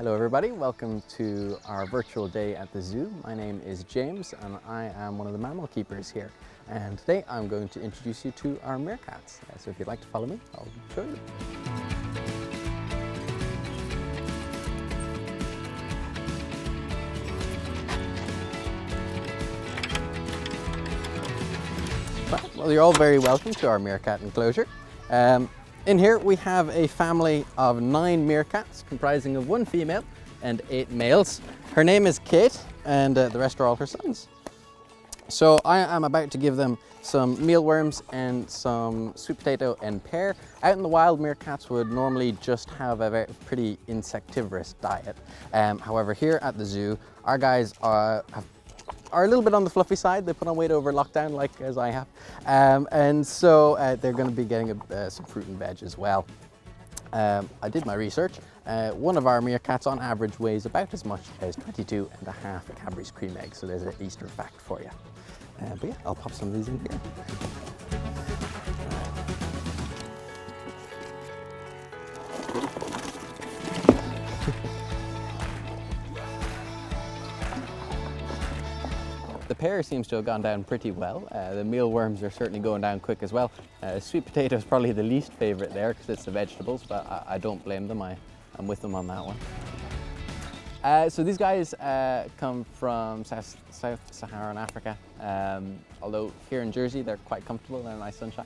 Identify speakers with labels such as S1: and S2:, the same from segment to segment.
S1: Hello everybody, welcome to our virtual day at the zoo. My name is James and I am one of the mammal keepers here. And today I'm going to introduce you to our meerkats. So if you'd like to follow me, I'll show you. Well, you're all very welcome to our meerkat enclosure. In here we have a family of 9 meerkats comprising of 1 female and 8 males. Her name is Kate and the rest are all her sons. So I am about to give them some mealworms and some sweet potato and pear. Out in the wild, meerkats would normally just have a pretty insectivorous diet. However, here at the zoo, our guys are a little bit on the fluffy side. They put on weight over lockdown, like as I have. And so they're going to be getting some fruit and veg as well. I did my research. One of our meerkats on average weighs about as much as 22.5 Cadbury's cream egg. So there's an Easter fact for you. But yeah, I'll pop some of these in here. The pear seems to have gone down pretty well. The mealworms are certainly going down quick as well. Sweet potato is probably the least favorite there because it's the vegetables, but I don't blame them. I'm with them on that one. So these guys come from Sub-Saharan Africa. Although here in Jersey, they're quite comfortable. They're nice sunshine.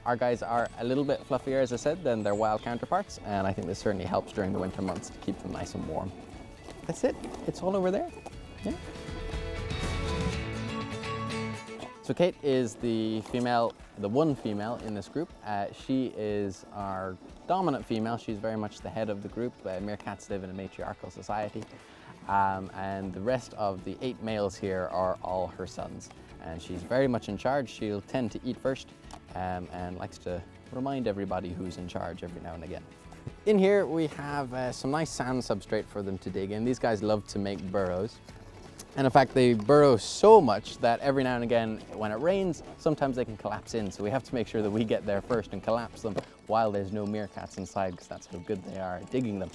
S1: Our guys are a little bit fluffier, as I said, than their wild counterparts. And I think this certainly helps during the winter months to keep them nice and warm. That's it. It's all over there. Yeah. So Kate is the one female in this group. She is our dominant female. She's very much the head of the group. Meerkats live in a matriarchal society. And the rest of the 8 males here are all her sons. And she's very much in charge. She'll tend to eat first and likes to remind everybody who's in charge every now and again. In here we have some nice sand substrate for them to dig in. These guys love to make burrows. And in fact, they burrow so much that every now and again, when it rains, sometimes they can collapse in. So we have to make sure that we get there first and collapse them while there's no meerkats inside, because that's how good they are at digging them.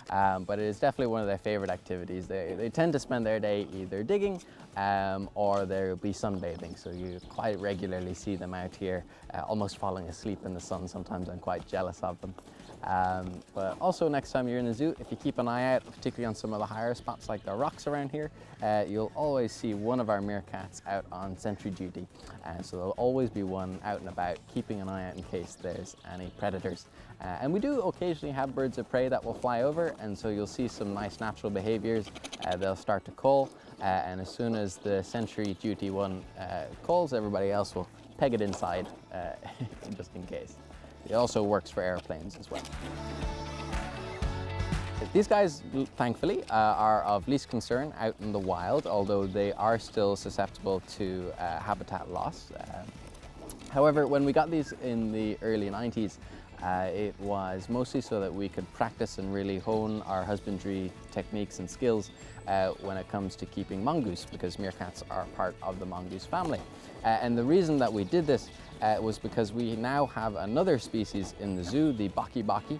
S1: But it is definitely one of their favorite activities. They tend to spend their day either digging or they'll be sunbathing. So you quite regularly see them out here almost falling asleep in the sun. Sometimes I'm quite jealous of them. But also next time you're in the zoo, if you keep an eye out, particularly on some of the higher spots like the rocks around here, you'll always see one of our meerkats out on sentry duty. So there'll always be one out and about, keeping an eye out in case there's any predators. And we do occasionally have birds of prey that will fly over, and so you'll see some nice natural behaviors. They'll start to call, and as soon as the sentry duty one calls, everybody else will peg it inside, just in case. It also works for airplanes as well. These guys, thankfully, are of least concern out in the wild, although they are still susceptible to habitat loss. However, when we got these in the early 90s, it was mostly so that we could practice and really hone our husbandry techniques and skills when it comes to keeping mongoose, because meerkats are part of the mongoose family. And the reason that we did this was because we now have another species in the zoo, the baki.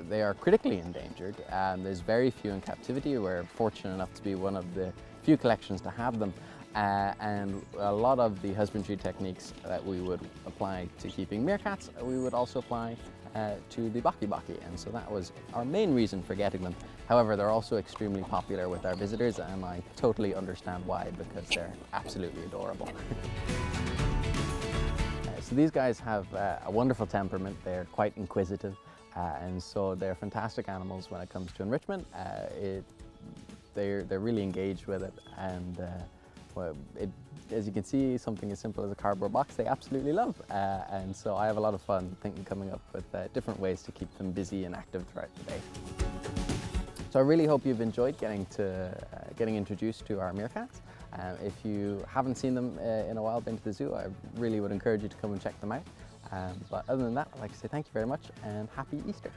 S1: They are critically endangered. There's very few in captivity. We're fortunate enough to be one of the few collections to have them. And a lot of the husbandry techniques that we would apply to keeping meerkats, we would also apply to the baki. And so that was our main reason for getting them. However, they're also extremely popular with our visitors, and I totally understand why, because they're absolutely adorable. So these guys have a wonderful temperament. They're quite inquisitive, and so they're fantastic animals when it comes to enrichment. They're really engaged with it, and as you can see, something as simple as a cardboard box they absolutely love. And so I have a lot of fun coming up with different ways to keep them busy and active throughout the day. So I really hope you've enjoyed getting introduced to our meerkats. If you haven't seen them in a while, been to the zoo, I really would encourage you to come and check them out. But other than that, I'd like to say thank you very much and happy Easter.